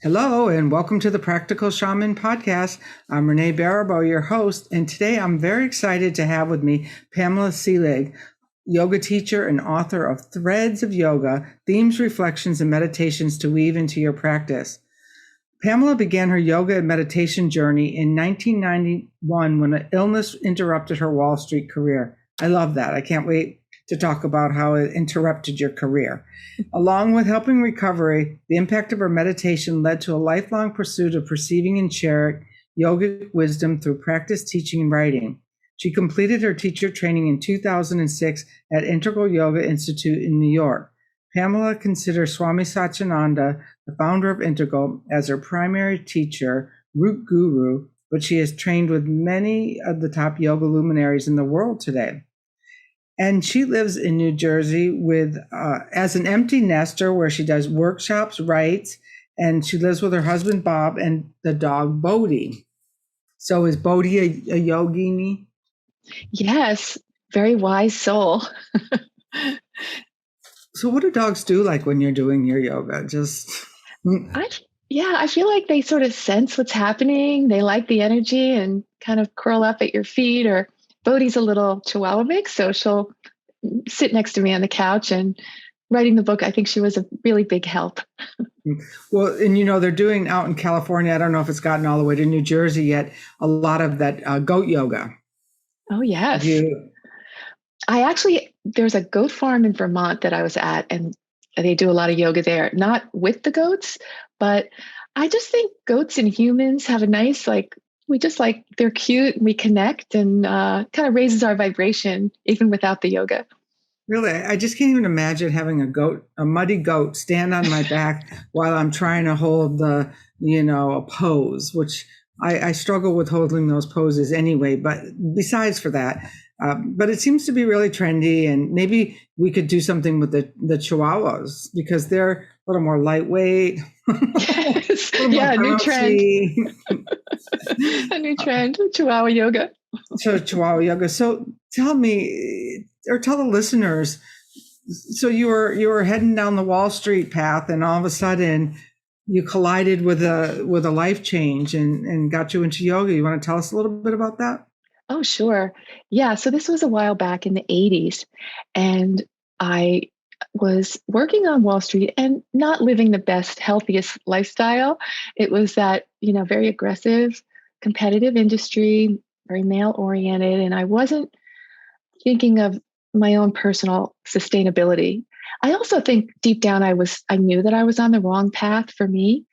Hello, and welcome to the Practical Shaman podcast. I'm Renee Baribeau, your host, and today I'm very excited to have with me Pamela Seeling, yoga teacher and author of Threads of Yoga, Themes, Reflections, and Meditations to Weave into Your Practice. Pamela began her yoga and meditation journey in 1991 when an illness interrupted her Wall Street career. I love that. I can't wait to talk about how it interrupted your career. Along with helping recovery, the impact of her meditation led to a lifelong pursuit of perceiving and sharing yogic wisdom through practice, teaching, and writing. She completed her teacher training in 2006 at Integral Yoga Institute in New York. Pamela considers Swami Satyananda, the founder of Integral, as her primary teacher, root guru, but she has trained with many of the top yoga luminaries in the world today. And she lives in New Jersey with as an empty nester where she does workshops, writes, and she lives with her husband, Bob, and the dog, Bodhi. So is Bodhi a yogini? Yes, very wise soul. So what do dogs do like when you're doing your yoga? I feel like they sort of sense what's happening. They like the energy and kind of curl up at your feet. Or Bodhi's a little Chihuahua mix, so she'll sit next to me on the couch. And writing the book, I think she was a really big help. Well, and they're doing out in California, I don't know if it's gotten all the way to New Jersey yet, a lot of that goat yoga. Oh, yes. There's a goat farm in Vermont that I was at, and they do a lot of yoga there, not with the goats, but I just think goats and humans have a nice, they're cute and we connect, and kind of raises our vibration even without the yoga. Really, I just can't even imagine having a muddy goat stand on my back while I'm trying to hold a pose, which I struggle with holding those poses anyway. But besides for that, but it seems to be really trendy, and maybe we could do something with the Chihuahuas because they're a little more lightweight. Yes. Yeah, a new trend. A new trend, Chihuahua yoga. So Chihuahua yoga. So tell me, or tell the listeners, so you were heading down the Wall Street path, and all of a sudden you collided with a life change and got you into yoga. You want to tell us a little bit about that? Oh, sure. Yeah. So this was a while back in the 80s, and I was working on Wall Street and not living the best, healthiest lifestyle. It was that, very aggressive, competitive industry, very male oriented. And I wasn't thinking of my own personal sustainability. I also think deep down, I knew that I was on the wrong path for me.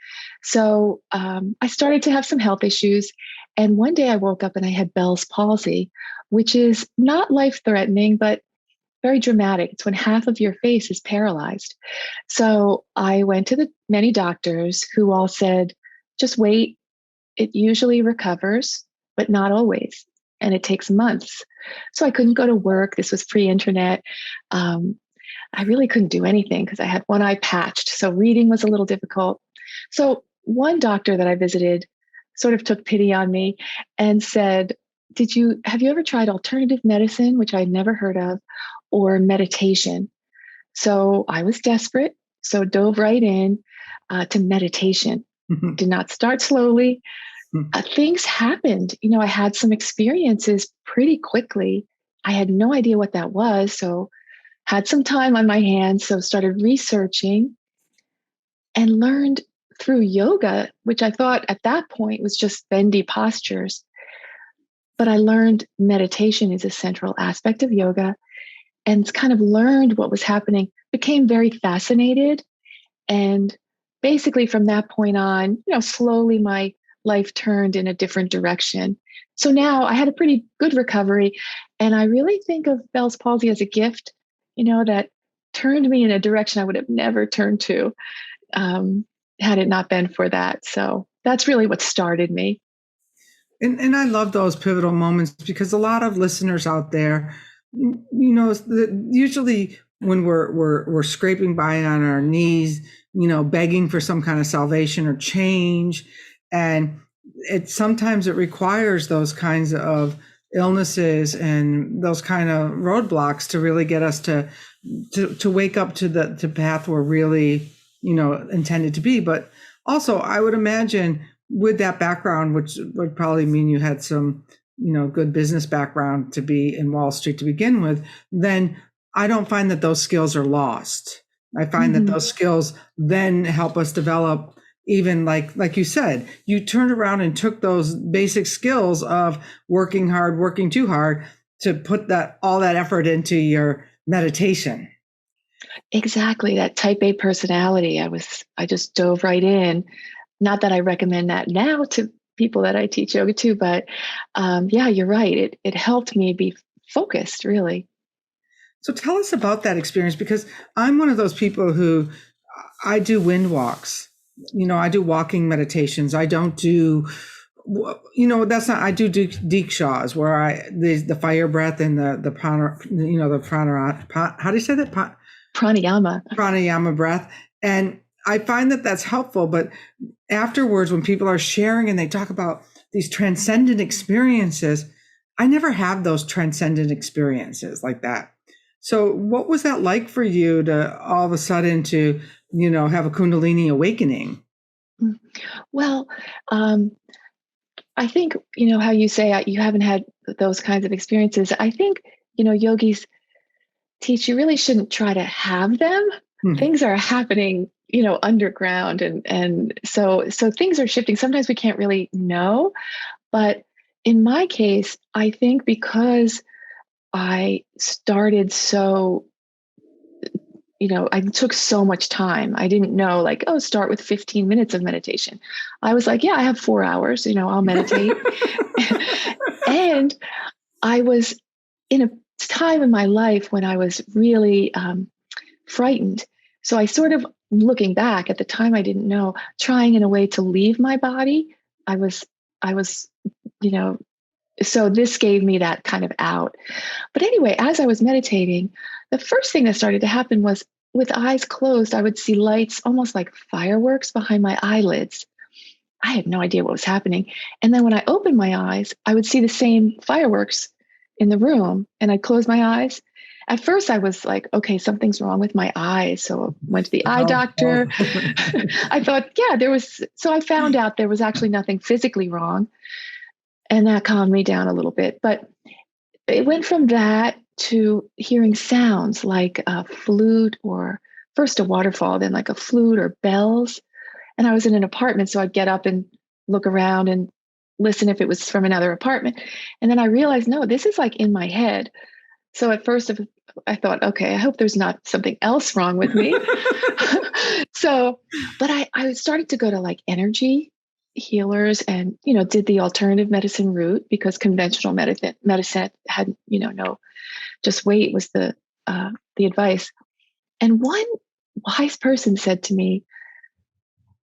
So I started to have some health issues. And one day I woke up and I had Bell's palsy, which is not life-threatening, but very dramatic. It's when half of your face is paralyzed. So I went to the many doctors who all said, just wait. It usually recovers, but not always. And it takes months. So I couldn't go to work. This was pre-internet. I really couldn't do anything because I had one eye patched. So reading was a little difficult. So one doctor that I visited sort of took pity on me and said, have you ever tried alternative medicine, which I'd never heard of, or meditation? So I was desperate. So dove right in to meditation. Did not start slowly. Things happened. I had some experiences pretty quickly. I had no idea what that was. So had some time on my hands. So started researching and learned through yoga, which I thought at that point was just bendy postures. But I learned meditation is a central aspect of yoga, and kind of learned what was happening, became very fascinated. And basically from that point on, slowly my life turned in a different direction. So now I had a pretty good recovery. And I really think of Bell's palsy as a gift, that turned me in a direction I would have never turned to had it not been for that. So that's really what started me. And I love those pivotal moments because a lot of listeners out there, usually when we're scraping by on our knees, begging for some kind of salvation or change, and sometimes it requires those kinds of illnesses and those kind of roadblocks to really get us to wake up to the path we're really intended to be. But Also, I would imagine with that background, which would probably mean you had some, good business background to be in Wall Street to begin with, then I don't find that those skills are lost. I find that those skills then help us develop, even like you said, you turned around and took those basic skills of working hard, working too hard to put all that effort into your meditation. Exactly. That type A personality. I just dove right in. Not that I recommend that now to people that I teach yoga to, but yeah, you're right. It helped me be focused, really. So tell us about that experience, because I'm one of those people who I do wind walks. I do walking meditations. I don't do, that's not, I do dikshaws where the fire breath and the prana, the prana, how do you say that? Pranayama. Pranayama breath. And I find that that's helpful. But afterwards, when people are sharing and they talk about these transcendent experiences, I never have those transcendent experiences like that. So what was that like for you to all of a sudden to, have a Kundalini awakening? Well, I think, how you say you haven't had those kinds of experiences. I think, yogis teach you really shouldn't try to have them. Things are happening, underground. And so things are shifting. Sometimes we can't really know. But in my case, I think because I started I took so much time. I didn't know start with 15 minutes of meditation. I was like, yeah, I have 4 hours, I'll meditate. And I was in a time in my life when I was really frightened. So I sort of, looking back at the time, I didn't know, trying in a way to leave my body. I was, so this gave me that kind of out. But anyway, as I was meditating, the first thing that started to happen was with eyes closed, I would see lights almost like fireworks behind my eyelids. I had no idea what was happening. And then when I opened my eyes, I would see the same fireworks in the room, and I'd close my eyes. At first, I was like, okay, something's wrong with my eyes. So I went to the eye doctor. I thought, yeah, so I found out there was actually nothing physically wrong. And that calmed me down a little bit. But it went from that to hearing sounds like a flute, or first a waterfall, then like a flute or bells. And I was in an apartment, so I'd get up and look around and listen if it was from another apartment. And then I realized, no, this is like in my head. So at first I thought, okay, I hope there's not something else wrong with me. But I started to go to like energy healers and, did the alternative medicine route, because conventional medicine had, no, just wait was the advice. And one wise person said to me,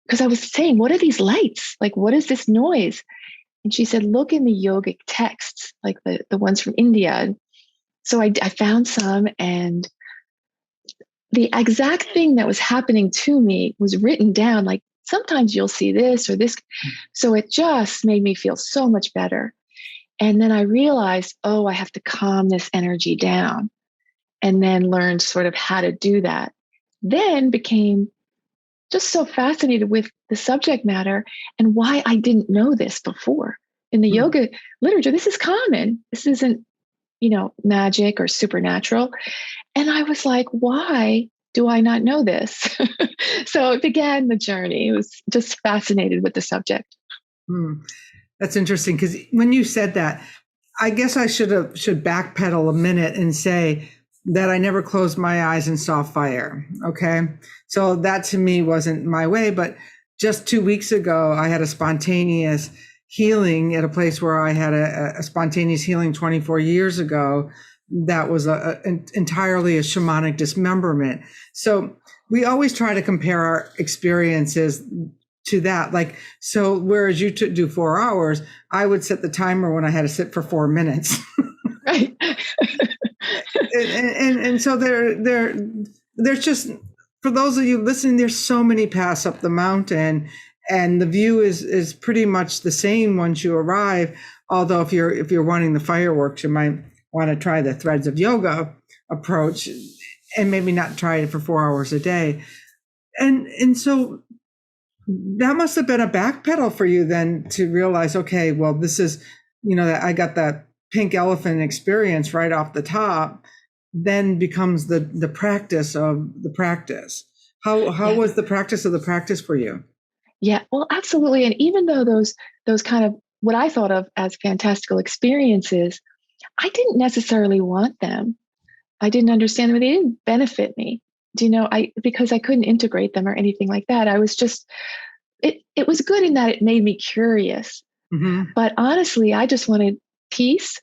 because I was saying, what are these lights? Like, what is this noise? And she said, look in the yogic texts, like the ones from India. And so I found some, and the exact thing that was happening to me was written down. Like, sometimes you'll see this or this. So it just made me feel so much better. And then I realized, oh, I have to calm this energy down, and then learned sort of how to do that. Then became just so fascinated with the subject matter and why I didn't know this before. In the yoga literature, this is common. This isn't, magic or supernatural. And I was like, why do I not know this? So it began the journey. It was just fascinated with the subject. That's interesting, because when you said that, I guess I should backpedal a minute and say that I never closed my eyes and saw fire. Okay. So that to me wasn't my way, but just 2 weeks ago, I had a spontaneous healing at a place where I had a spontaneous healing 24 years ago. That was entirely a shamanic dismemberment. So we always try to compare our experiences to that. Like, so whereas you do 4 hours, I would set the timer when I had to sit for 4 minutes. Right. and so there's just, for those of you listening, there's so many paths up the mountain, and the view is pretty much the same once you arrive. Although if you're wanting the fireworks, you might want to try the threads of yoga approach, and maybe not try it for 4 hours a day. And so That must have been a backpedal for you then to realize, okay, well, this is, I got that pink elephant experience right off the top, then becomes the practice of the practice. How Yeah. was the practice of the practice for you? Yeah, well, absolutely. And even though those kind of what I thought of as fantastical experiences, I didn't necessarily want them. I didn't understand them. They didn't benefit me. Do you know, because I couldn't integrate them or anything like that. I was just it was good in that it made me curious. Mm-hmm. But honestly, I just wanted peace.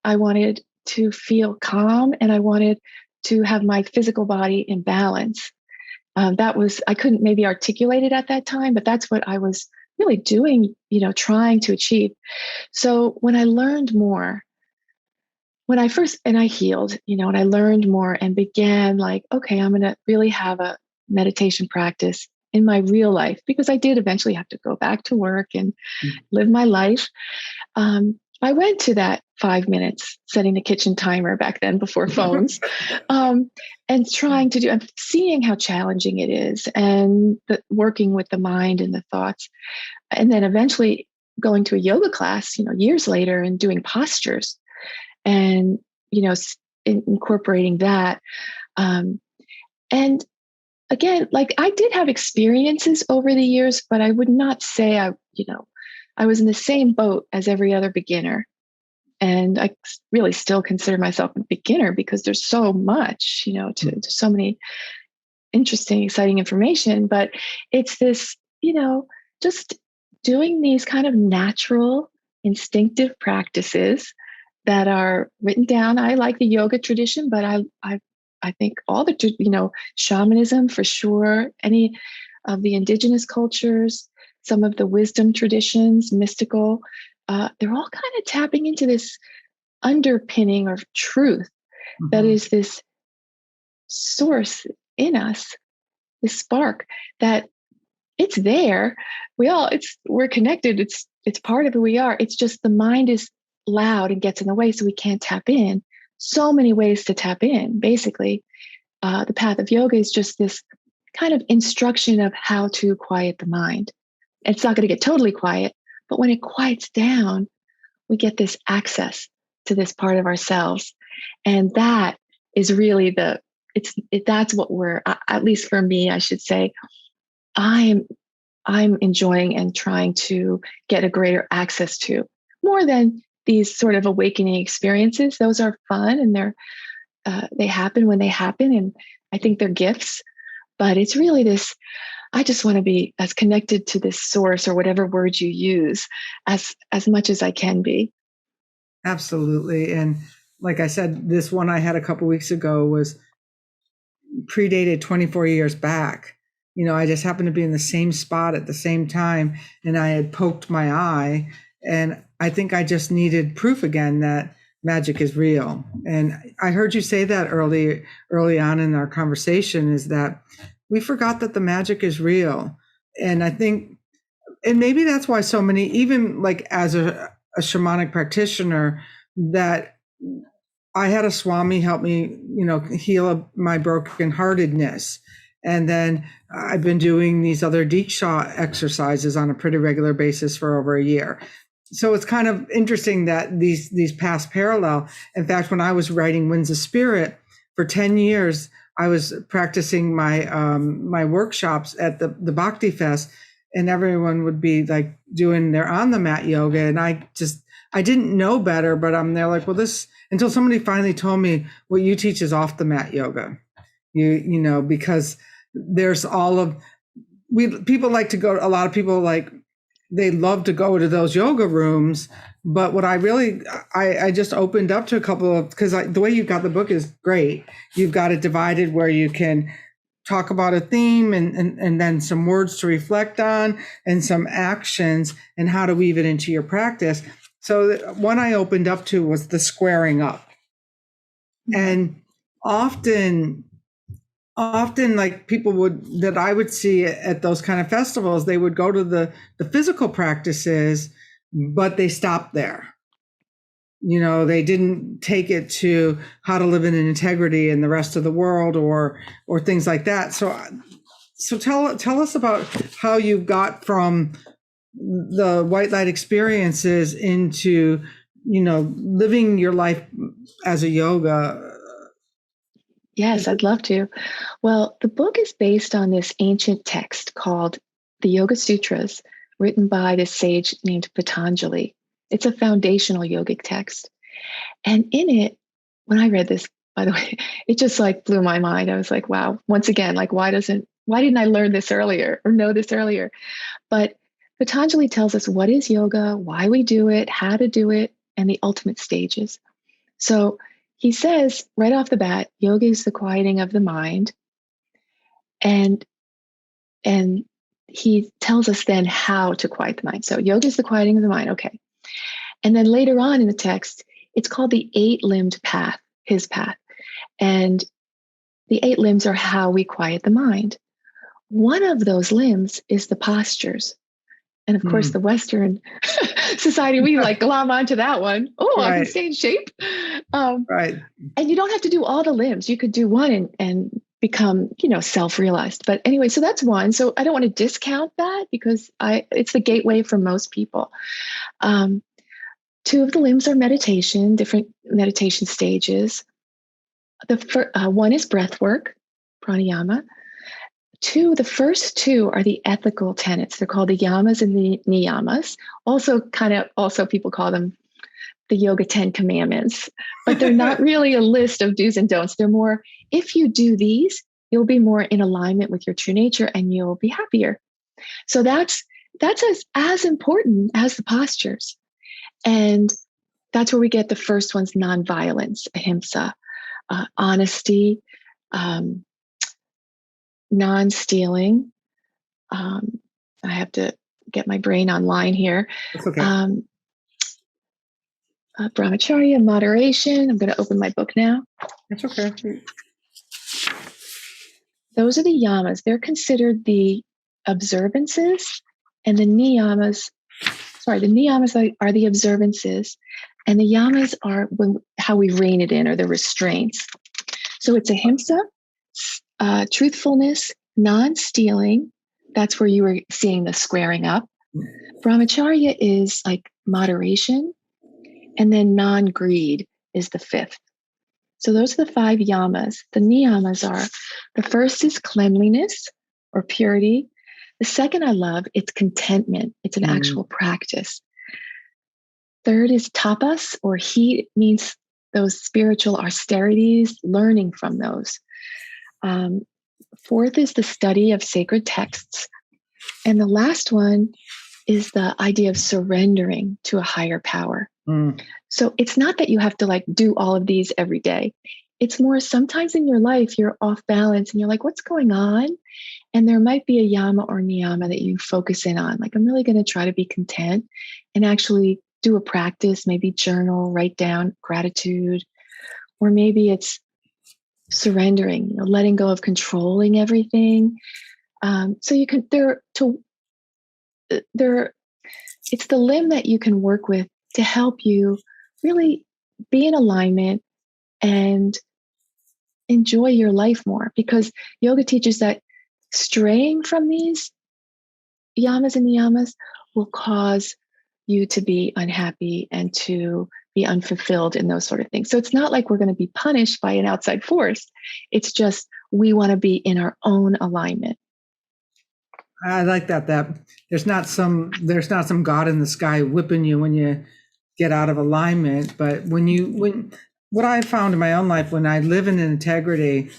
I wanted to feel calm and I wanted to have my physical body in balance. That was, I couldn't maybe articulate it at that time, but that's what I was really doing, trying to achieve. So when I learned more, when I first, and I healed, and I learned more and began like, okay, I'm going to really have a meditation practice in my real life because I did eventually have to go back to work and live my life. I went to that 5 minutes, setting the kitchen timer back then before phones, and trying to do, and seeing how challenging it is, and working with the mind and the thoughts, and then eventually going to a yoga class, years later, and doing postures, and incorporating that, and again, like I did have experiences over the years, but I would not say I was in the same boat as every other beginner. And I really still consider myself a beginner because there's so much, to so many interesting, exciting information. But it's this, just doing these kind of natural, instinctive practices that are written down. I like the yoga tradition, but I think all the, shamanism for sure, any of the indigenous cultures, some of the wisdom traditions, mystical, they're all kind of tapping into this underpinning of truth that Mm-hmm. is this source in us, this spark that it's there. We're connected. It's part of who we are. It's just the mind is loud and gets in the way, so we can't tap in. So many ways to tap in. Basically, the path of yoga is just this kind of instruction of how to quiet the mind. It's not going to get totally quiet, but when it quiets down, we get this access to this part of ourselves. And that is really that's what at least for me, I should say, I'm, I'm enjoying and trying to get a greater access to more than these sort of awakening experiences. Those are fun and they happen when they happen. And I think they're gifts, but it's really this, I just want to be as connected to this source or whatever word you use as much as I can be. Absolutely. And like I said, this one I had a couple weeks ago was predated 24 years back. I just happened to be in the same spot at the same time, and I had poked my eye, and I think I just needed proof again that magic is real. And I heard you say that early on in our conversation, is that we forgot that the magic is real. And I think, and maybe that's why so many, even like as a shamanic practitioner, that I had a Swami help me, heal my brokenheartedness. And then I've been doing these other Diksha exercises on a pretty regular basis for over a year. So it's kind of interesting that these paths parallel. In fact, when I was writing Winds of Spirit for 10 years, I was practicing my workshops at the Bhakti Fest, and everyone would be like doing their on the mat yoga, and I didn't know better, but I'm there like, well, this, until somebody finally told me what you teach is off the mat yoga. Because there's all of people like to go, a lot of people like, they love to go to those yoga rooms. But what I just opened up to a couple of, because the way you've got the book is great. You've got it divided where you can talk about a theme and then some words to reflect on and some actions and how to weave it into your practice. So one I opened up to was the squaring up. And often like people that I would see at those kind of festivals, they would go to the physical practices, but they stopped there. They didn't take it to how to live in integrity in the rest of the world or things like that. So So tell us about how you got from the white light experiences into, living your life as a yoga. Yes, I'd love to. Well, the book is based on this ancient text called the Yoga Sutras, written by this sage named Patanjali. It's a foundational yogic text. And in it, when I read this, by the way, it just like blew my mind. I was like, wow, once again, like, why didn't I learn this earlier or know this earlier? But Patanjali tells us what is yoga, why we do it, how to do it, and the ultimate stages. So he says right off the bat, yoga is the quieting of the mind. And he tells us then how to quiet the mind. So yoga is the quieting of the mind. Okay. And then later on in the text, it's called the 8-limbed path, his path. And the 8 limbs are how we quiet the mind. One of those limbs is the postures. And of course, the Western society, we like glom onto that one. Oh, I can stay in shape. Right. And you don't have to do all the limbs. You could do one and become, self-realized. But anyway, so that's one. So I don't want to discount that because it's the gateway for most people. 2 of the limbs are meditation, different meditation stages. One is breath work, pranayama. The first 2 are the ethical tenets. They're called the yamas and the niyamas. Also people call them the Yoga 10 Commandments, but they're not really a list of do's and don'ts. They're more, if you do these, you'll be more in alignment with your true nature and you'll be happier. So that's as important as the postures. And that's where we get the first ones: nonviolence, ahimsa, honesty, non-stealing. I have to get my brain online here. That's okay. Brahmacharya, moderation. I'm going to open my book now. That's okay. Those are the yamas. They're considered the observances, and the niyamas are the observances, and the yamas are how we rein it in, or the restraints. So it's ahimsa, truthfulness, non-stealing. That's where you were seeing the squaring up. Brahmacharya is like moderation. And then non-greed is the 5th. So those are the 5 yamas. The niyamas are, the first is cleanliness or purity. The second I love, it's contentment. It's an actual practice. Third is tapas, or heat. It means those spiritual austerities, learning from those. 4th is the study of sacred texts. And the last one is the idea of surrendering to a higher power. So it's not that you have to like do all of these every day. It's more, sometimes in your life, you're off balance and you're like, what's going on? And there might be a yama or niyama that you focus in on. Like, I'm really going to try to be content and actually do a practice, maybe journal, write down gratitude, or maybe it's surrendering, letting go of controlling everything. So you can, it's the limb that you can work with to help you really be in alignment and enjoy your life more. Because yoga teaches that straying from these yamas and niyamas will cause you to be unhappy and to be unfulfilled and those sort of things. So it's not like we're going to be punished by an outside force. It's just we want to be in our own alignment. I like that there's not some God in the sky whipping you when you get out of alignment. But when what I found in my own life, when I live in integrity,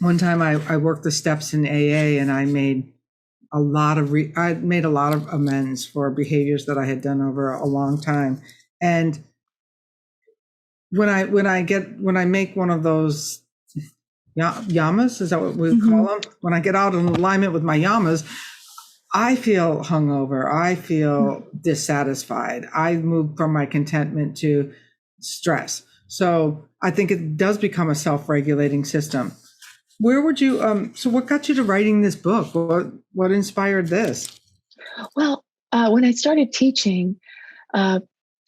one time I worked the steps in AA, and I made a lot of amends for behaviors that I had done over a long time. And when I make one of those yamas, is that what we call them? When I get out in alignment with my yamas, I feel hungover. I feel dissatisfied. I move from my contentment to stress. So I think it does become a self-regulating system. Where would you, so what got you to writing this book? What inspired this? Well, when I started teaching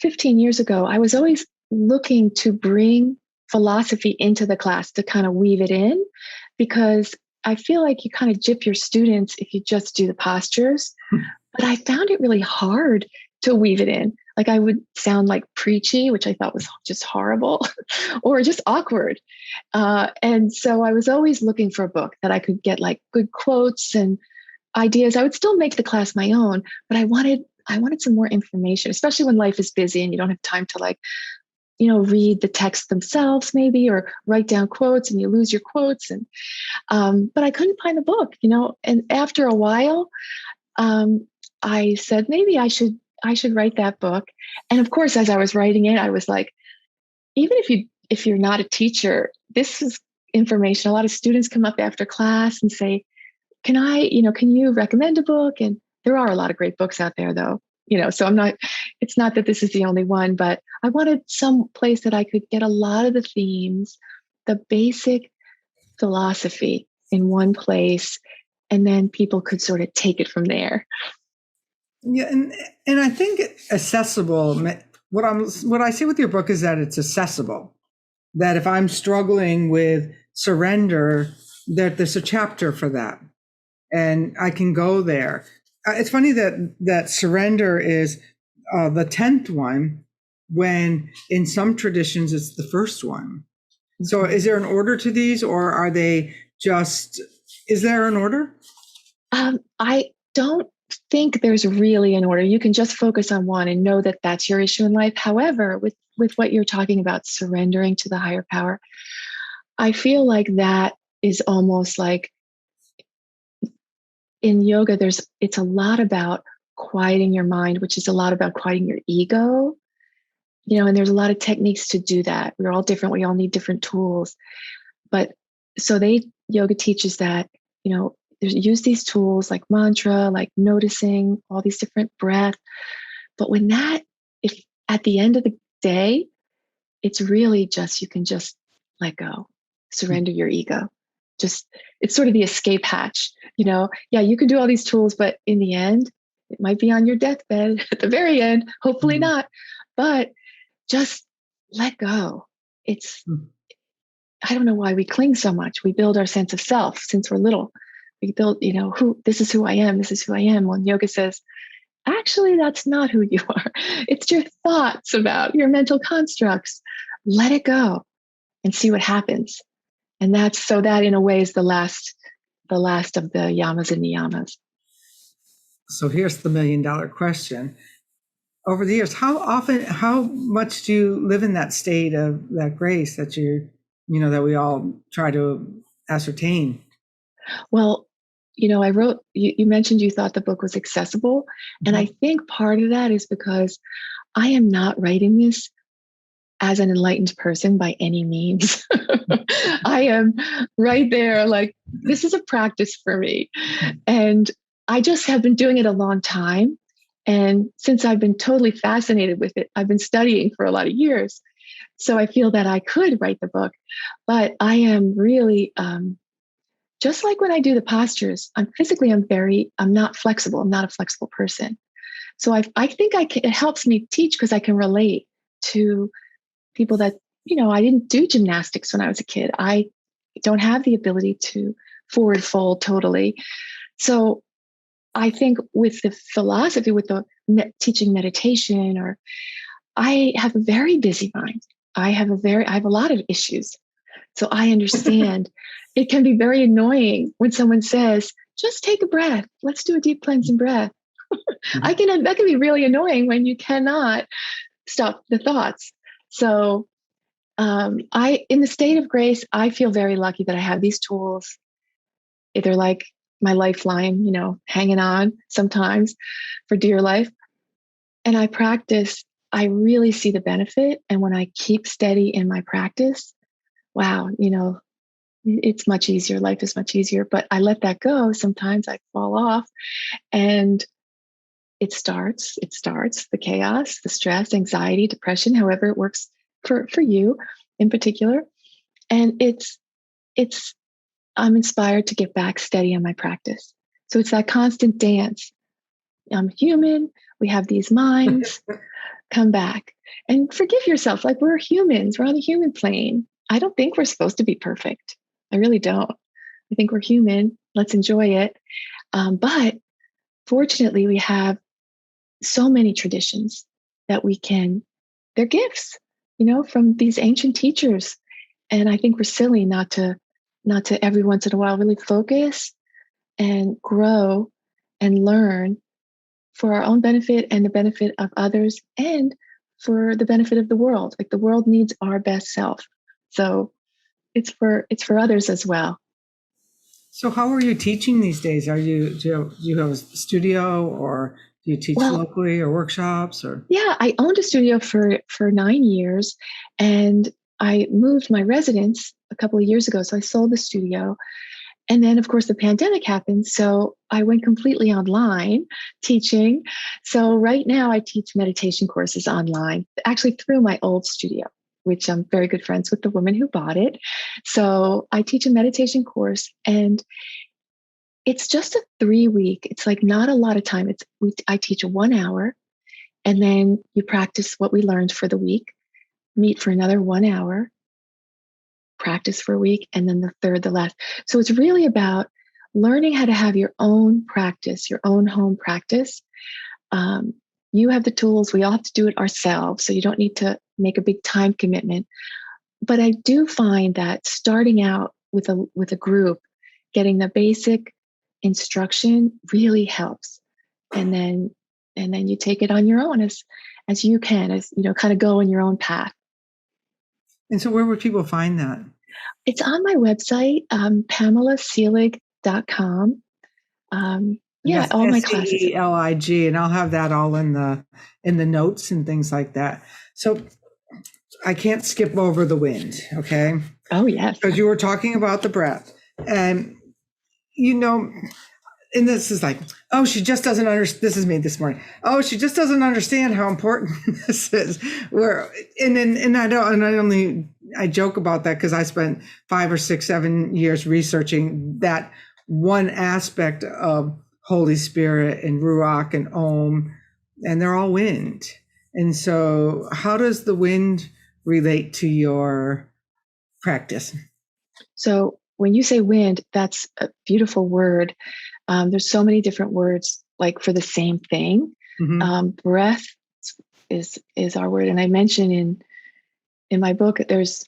15 years ago, I was always looking to bring philosophy into the class to kind of weave it in, because I feel like you kind of gyp your students if you just do the postures, but I found it really hard to weave it in. Like I would sound like preachy, which I thought was just horrible or just awkward. And so I was always looking for a book that I could get like good quotes and ideas. I would still make the class my own, but I wanted some more information, especially when life is busy and you don't have time to like, read the text themselves maybe, or write down quotes and you lose your quotes. And, but I couldn't find the book, and after a while, I said, maybe I should write that book. And of course, as I was writing it, I was like, even if you're not a teacher, this is information. A lot of students come up after class and say, can you recommend a book? And there are a lot of great books out there though, so it's not that this is the only one, but I wanted some place that I could get a lot of the themes, the basic philosophy in one place, and then people could sort of take it from there. Yeah, and I think accessible. What I see with your book is that it's accessible. That if I'm struggling with surrender, that there's a chapter for that, and I can go there. It's funny that surrender is the 10th one, when in some traditions it's the first one. So is there an order to these, or are they just? Is there an order? I don't think there's really an order. You can just focus on one and know that that's your issue in life. However, with what you're talking about, surrendering to the higher power, I feel like that is almost like in yoga, it's a lot about quieting your mind, which is a lot about quieting your ego, and there's a lot of techniques to do that. We're all different. We all need different tools. But so yoga teaches that, use these tools like mantra, like noticing all these different breaths. But if at the end of the day, it's really just, you can just let go, surrender your ego. It's sort of the escape hatch, yeah, you can do all these tools, but in the end, it might be on your deathbed at the very end, hopefully not, but just let go. I don't know why we cling so much. We build our sense of self since we're little. We build, this is who I am. This is who I am. When yoga says, actually, that's not who you are. It's your thoughts about your mental constructs. Let it go and see what happens. And that in a way is the last of the yamas and niyamas. So here's the $1 million question. Over the years, how much do you live in that state of that grace that that we all try to ascertain? Well, I wrote, you mentioned you thought the book was accessible. Mm-hmm. And I think part of that is because I am not writing this as an enlightened person by any means. I am right there, like, this is a practice for me. And I just have been doing it a long time. And since I've been totally fascinated with it, I've been studying for a lot of years. So I feel that I could write the book, but I am really, just like when I do the postures, I'm not flexible. I'm not a flexible person. So I think it helps me teach because I can relate to people that, I didn't do gymnastics when I was a kid. I don't have the ability to forward fold totally. So I think with the philosophy, with the teaching meditation, I have a very busy mind. I have a lot of issues. So I understand it can be very annoying when someone says, just take a breath. Let's do a deep cleansing breath. That can be really annoying when you cannot stop the thoughts. So in the state of grace, I feel very lucky that I have these tools. They're like my lifeline, hanging on sometimes for dear life. And I practice, I really see the benefit. And when I keep steady in my practice, wow, it's much easier. Life is much easier, but I let that go. Sometimes I fall off and it starts the chaos, the stress, anxiety, depression, however it works for you in particular. And I'm inspired to get back steady on my practice. So it's that constant dance. I'm human. We have these minds. Come back and forgive yourself. Like, we're humans. We're on the human plane. I don't think we're supposed to be perfect. I really don't. I think we're human. Let's enjoy it. But fortunately, we have so many traditions that they're gifts, from these ancient teachers. And I think we're silly not to every once in a while really focus and grow and learn for our own benefit and the benefit of others and for the benefit of the world. Like the world needs our best self. So it's for others as well. So how are you teaching these days? Do you have a studio, or do you teach Well, locally, or workshops, or? yeah, I owned a studio for 9 years, and I moved my residence a couple of years ago. So I sold the studio. And then, of course, the pandemic happened. So I went completely online teaching. So right now, I teach meditation courses online, actually through my old studio, which I'm very good friends with the woman who bought it. So I teach a meditation course, and it's just a 3 week. It's like not a lot of time. I teach 1 hour, and then you practice what we learned for the week, meet for another 1 hour, practice for a week, and then the last. So it's really about learning how to have your own practice, your own home practice. Um, you have the tools. We all have to do it ourselves. So you don't need to make a big time commitment. But I do find that starting out with a group, getting the basic instruction really helps. And then you take it on your own as you can, kind of go in your own path. And so where would people find that? It's on my website, PamelaSeelig.com. And Yeah, that's all my classes. SEELIG, and I'll have that all in the notes and things like that. So I can't skip over the wind, okay? Oh, yes. Because you were talking about the breath. And, you know, and this is like, oh, she just doesn't understand. This is me this morning. Oh, she just doesn't understand how important this is. I joke about that because I spent 5 or 6, 7 years researching that one aspect of Holy Spirit and Ruach and Om, and they're all wind. And so, how does the wind relate to your practice? So when you say wind, that's a beautiful word. There's so many different words like for the same thing. Mm-hmm. Breath is our word, and I mentioned in my book there's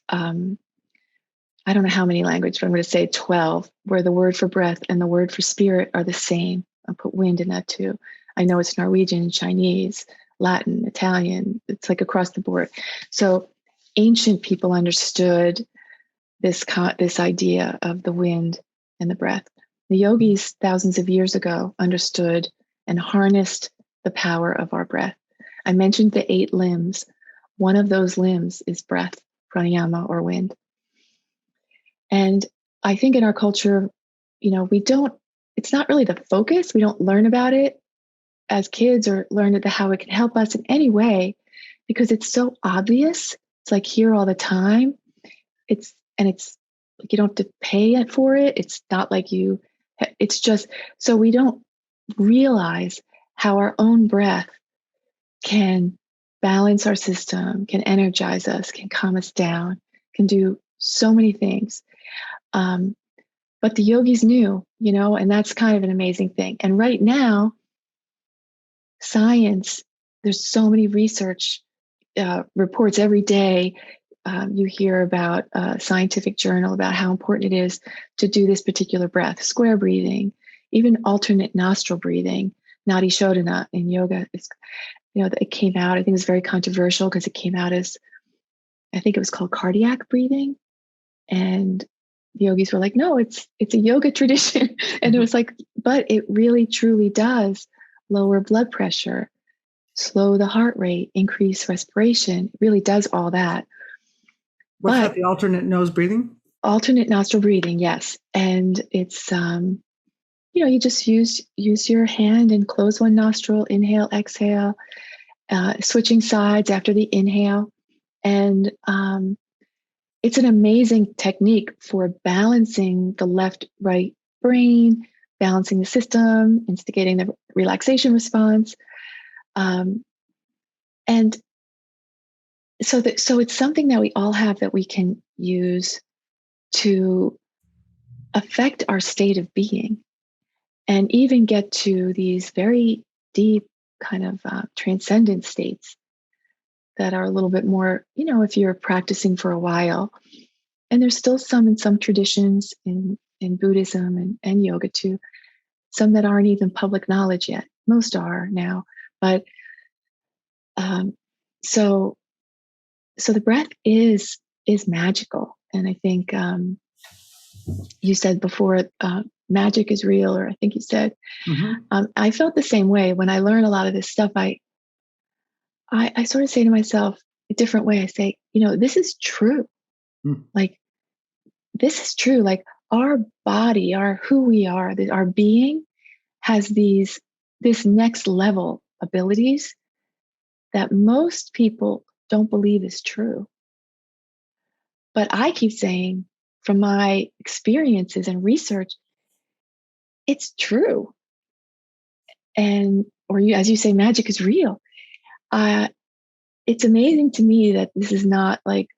I don't know how many languages, but I'm going to say 12, where the word for breath and the word for spirit are the same. I'll put wind in that too. I know it's Norwegian, Chinese, Latin, Italian. It's like across the board. So ancient people understood this idea of the wind and the breath. The yogis thousands of years ago understood and harnessed the power of our breath. I mentioned the 8 limbs. One of those limbs is breath, pranayama, or wind. And I think in our culture, it's not really the focus. We don't learn about it as kids or learn how it can help us in any way because it's so obvious. It's like here all the time. It's like you don't have to pay for it. It's not like it's just, so we don't realize how our own breath can balance our system, can energize us, can calm us down, can do so many things. But the yogis knew, and that's kind of an amazing thing. And right now, science, there's so many research reports every day. You hear about a scientific journal about how important it is to do this particular breath, square breathing, even alternate nostril breathing, nadi shodhana in yoga. It came out, I think it was very controversial because it came out as, I think it was called cardiac breathing. And the yogis were like, no, it's a yoga tradition. And it was like, but it really truly does lower blood pressure, slow the heart rate, increase respiration. It really does all that. What's that, the alternate nose breathing? Alternate nostril breathing, yes. And it's, you just use your hand and close one nostril, inhale, exhale, switching sides after the inhale. And it's an amazing technique for balancing the left-right brain, balancing the system, instigating the relaxation response. And so it's something that we all have that we can use to affect our state of being and even get to these very deep kind of transcendent states that are a little bit more, if you're practicing for a while. And there's still some in some traditions in Buddhism and yoga too, some that aren't even public knowledge yet. Most are now. But so the breath is magical. And I think you said before, magic is real, or I think you said, I felt the same way when I learned a lot of this stuff. I sort of say to myself a different way. I say, this is true. Like, this is true. Like, our body, who we are, our being has this next level abilities that most people don't believe is true. But I keep saying, from my experiences and research, it's true. And, as you say, magic is real. It's amazing to me that this is not like,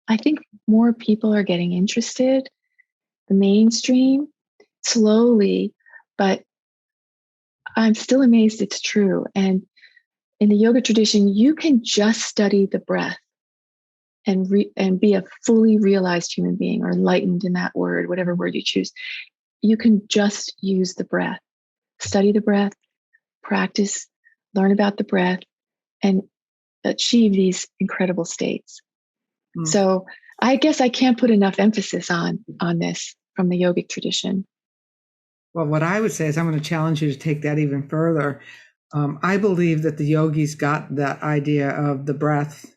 I think more people are getting interested, the mainstream, slowly, but I'm still amazed it's true. And in the yoga tradition, you can just study the breath and be a fully realized human being, or enlightened in that word, whatever word you choose. You can just use the breath, study the breath, practice, learn about the breath, and achieve these incredible states. So I guess I can't put enough emphasis on this from the yogic tradition. Well, what I would say is I'm going to challenge you to take that even further. I believe that the yogis got that idea of the breath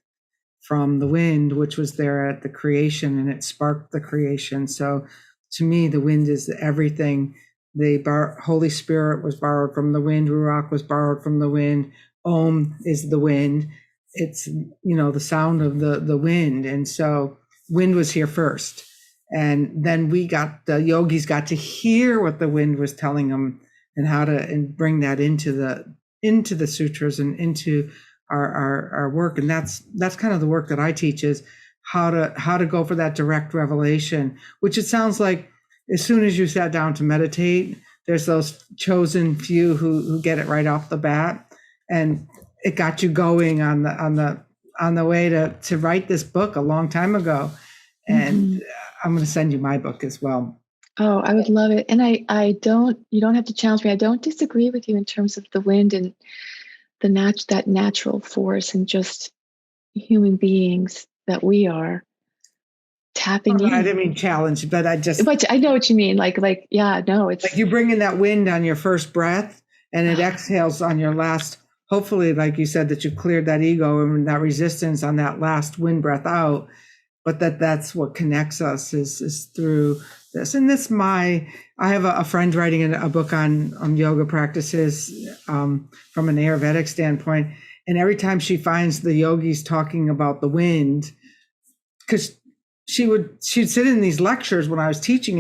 from the wind, which was there at the creation, and it sparked the creation. So to me, the wind is everything. The Holy Spirit was borrowed from the wind. Ruach was borrowed from the wind. Om is the wind. It's, the sound of the wind. And so wind was here first. And then the yogis got to hear what the wind was telling them, and how to bring that into the sutras and into our work. And that's kind of the work that I teach, is how to go for that direct revelation, which it sounds like as soon as you sat down to meditate, there's those chosen few who get it right off the bat. And it got you going on the way to write this book a long time ago. And I'm going to send you my book as well. Oh, I would love it. And you don't have to challenge me. I don't disagree with you in terms of the wind and that natural force, and just human beings that we are tapping in. I didn't mean challenge, but But I know what you mean. Yeah, no, it's like you bring in that wind on your first breath, and it exhales on your last. Hopefully, like you said, that you cleared that ego and that resistance on that last wind breath out. But that's what connects us is through this. And I have a friend writing a book on yoga practices from an Ayurvedic standpoint. And every time she finds the yogis talking about the wind, because she'd sit in these lectures when I was teaching,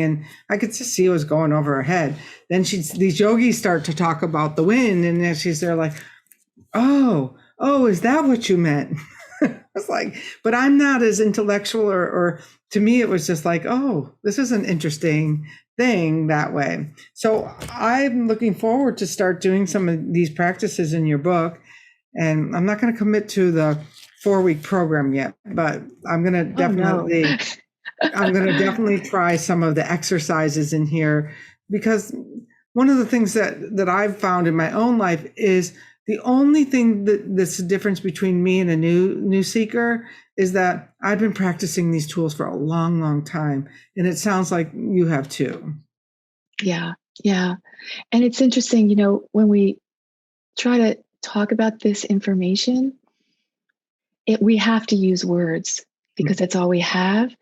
and I could just see it was going over her head. Then these yogis start to talk about the wind, and then she's there like, oh, is that what you meant? I was like, but I'm not as intellectual, or to me, it was just like, oh, this is an interesting thing that way. So I'm looking forward to start doing some of these practices in your book. And I'm not going to commit to the 4-week program yet, but I'm going to definitely, I'm going to definitely try some of the exercises in here, because one of the things that I've found in my own life is the only thing that's the difference between me and a new seeker is that I've been practicing these tools for a long, long time. And it sounds like you have too. Yeah. Yeah. And it's interesting, when we try to talk about this information, we have to use words, because that's all we have.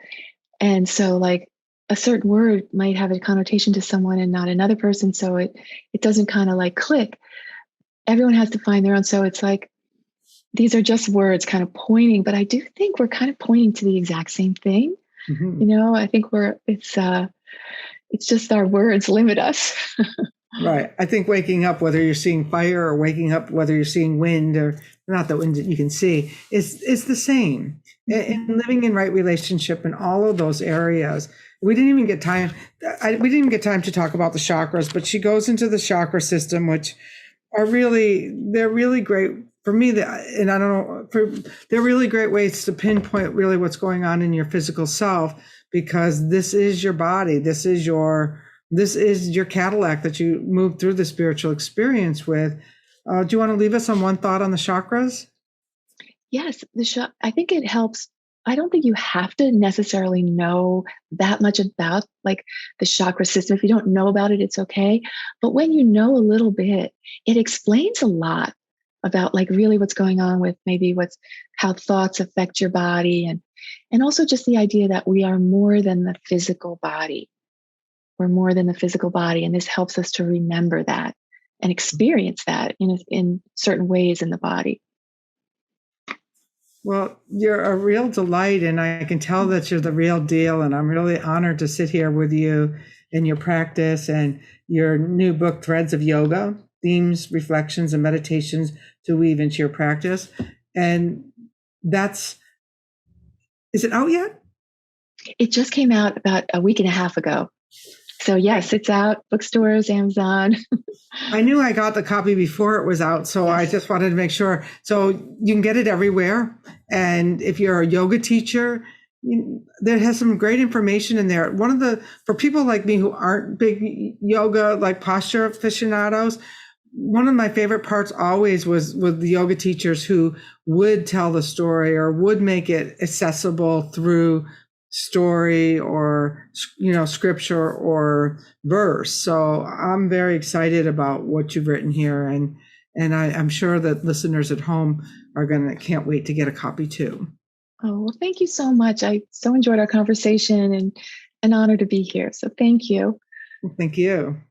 And so like a certain word might have a connotation to someone and not another person. So it doesn't kind of like click. Everyone has to find their own. So it's like, these are just words kind of pointing, but I do think we're kind of pointing to the exact same thing. I think it's just our words limit us. Right. I think waking up, whether you're seeing fire or waking up, whether you're seeing wind, or not the wind that you can see, is the same. Mhm. and living in right relationship in all of those areas. We didn't even get time. We didn't even get time to talk about the chakras, but she goes into the chakra system, which they're really great for me. And I don't know, they're really great ways to pinpoint really what's going on in your physical self, because this is your body. This is your Cadillac that you move through the spiritual experience with. Do you want to leave us on one thought on the chakras? Yes, I think it helps. I don't think you have to necessarily know that much about like the chakra system. If you don't know about it, it's okay. But when you know a little bit, it explains a lot about like really what's going on with maybe what's how thoughts affect your body, and also just the idea that we are more than the physical body. We're more than the physical body, and this helps us to remember that and experience that in certain ways in the body. Well, you're a real delight, and I can tell that you're the real deal. And I'm really honored to sit here with you in your practice and your new book, Threads of Yoga: Themes, Reflections, and Meditations to Weave into Your Practice. And is it out yet? It just came out about a week and a half ago. So yes, it's out, bookstores, Amazon. I knew I got the copy before it was out, so I just wanted to make sure. So you can get it everywhere. And if you're a yoga teacher, there has some great information in there. For people like me who aren't big yoga, like posture aficionados, one of my favorite parts always was with the yoga teachers who would tell the story or would make it accessible through story or scripture or verse. So I'm very excited about what you've written here, and I'm sure that listeners at home can't wait to get a copy too. Oh, well, thank you so much. I so enjoyed our conversation and an honor to be here. So thank you. Thank you.